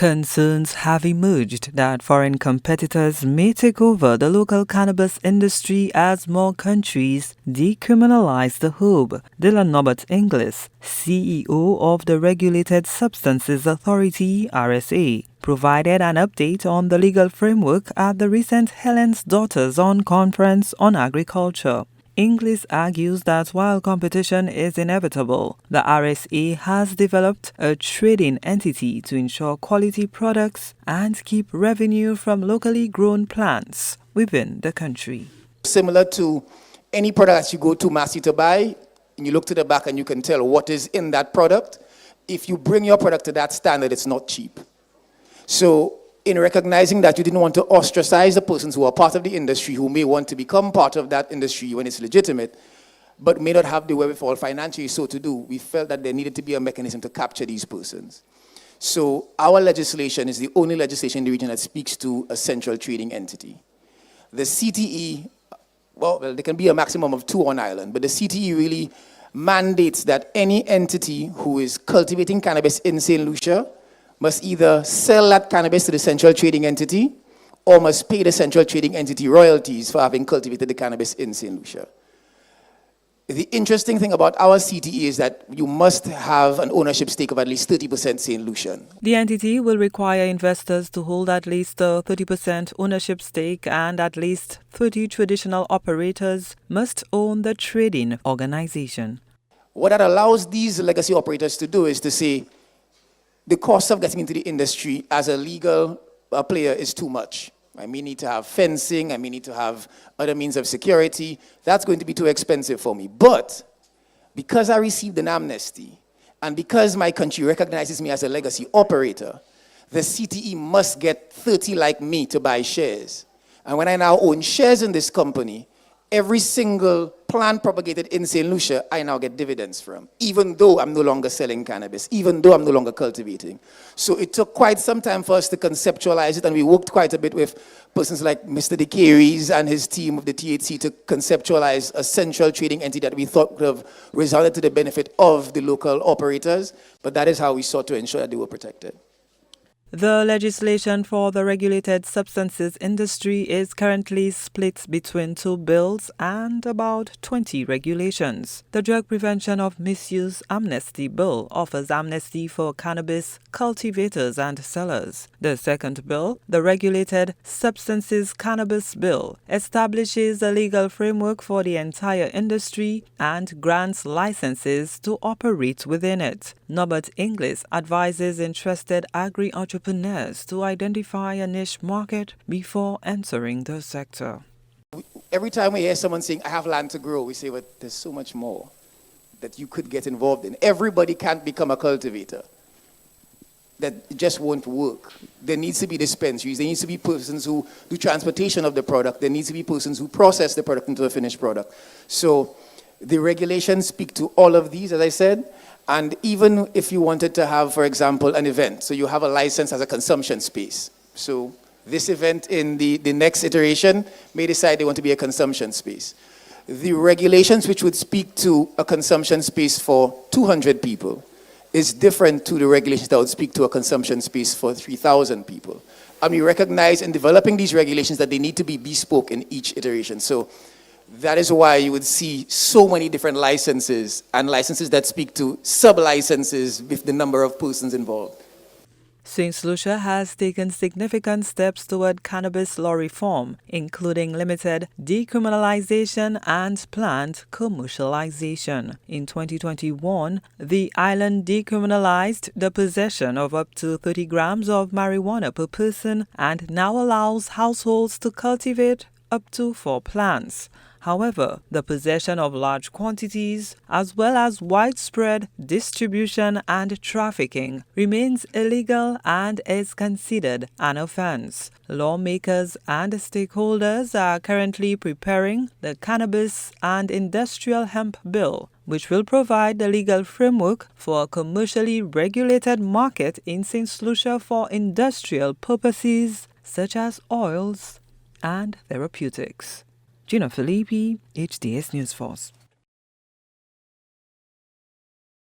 Concerns have emerged that foreign competitors may take over the local cannabis industry as more countries decriminalize the herb. Norbert-Inglis, CEO of the Regulated Substances Authority (RSA), provided an update on the legal framework at the recent Helen's Daughters on Conference on Agriculture. Inglis argues that while competition is inevitable, the RSA has developed a trading entity to ensure quality products and keep revenue from locally grown plants within the country. Similar to any product that you go to Massy to buy, and you look to the back and you can tell what is in that product. If you bring your product to that standard, it's not cheap. So in recognizing that you didn't want to ostracize the persons who are part of the industry, who may want to become part of that industry when it's legitimate, but may not have the wherewithal financially so to do, we felt that there needed to be a mechanism to capture these persons. So our legislation is the only legislation in the region that speaks to a central trading entity. The CTE, well, there can be a maximum of 2 on island, but the CTE really mandates that any entity who is cultivating cannabis in St. Lucia must either sell that cannabis to the central trading entity or must pay the central trading entity royalties for having cultivated the cannabis in St. Lucia. The interesting thing about our CTE is that you must have an ownership stake of at least 30% St. Lucian. The entity will require investors to hold at least a 30% ownership stake, and at least 30 traditional operators must own the trading organization. What that allows these legacy operators to do is to say, the cost of getting into the industry as a legal player is too much. I may need to have fencing, I may need to have other means of security. That's going to be too expensive for me. But because I received an amnesty, and because my country recognizes me as a legacy operator, the CTE must get 30 like me to buy shares. And when I now own shares in this company, every single plant propagated in St. Lucia, I now get dividends from, even though I'm no longer selling cannabis, even though I'm no longer cultivating. So it took quite some time for us to conceptualize it, and we worked quite a bit with persons like Mr. DeCaries and his team of the THC to conceptualize a central trading entity that we thought would have resulted to the benefit of the local operators, but that is how we sought to ensure that they were protected. The legislation for the regulated substances industry is currently split between 2 bills and about 20 regulations. The Drug Prevention of Misuse Amnesty Bill offers amnesty for cannabis cultivators and sellers. The second bill, the Regulated Substances Cannabis Bill, establishes a legal framework for the entire industry and grants licenses to operate within it. Norbert-Inglis advises interested agri-entrepreneurs to identify a niche market before entering the sector. Every time we hear someone saying, I have land to grow, we say, but there's so much more that you could get involved in. Everybody can't become a cultivator. That just won't work. There needs to be dispensaries. There needs to be persons who do transportation of the product. There needs to be persons who process the product into a finished product. So the regulations speak to all of these, as I said. And even if you wanted to have, for example, an event, so you have a license as a consumption space. So this event in the next iteration may decide they want to be a consumption space. The regulations which would speak to a consumption space for 200 people is different to the regulations that would speak to a consumption space for 3,000 people. And we recognize in developing these regulations that they need to be bespoke in each iteration. So that is why you would see so many different licenses and licenses that speak to sub-licenses with the number of persons involved. St. Lucia has taken significant steps toward cannabis law reform, including limited decriminalization and planned commercialization. In 2021, the island decriminalized the possession of up to 30 grams of marijuana per person and now allows households to cultivate up to 4 plants. However, the possession of large quantities, as well as widespread distribution and trafficking, remains illegal and is considered an offense. Lawmakers and stakeholders are currently preparing the Cannabis and Industrial Hemp Bill, which will provide the legal framework for a commercially regulated market in St. Lucia for industrial purposes such as oils and therapeutics. Gina Filippi, HDS News Force.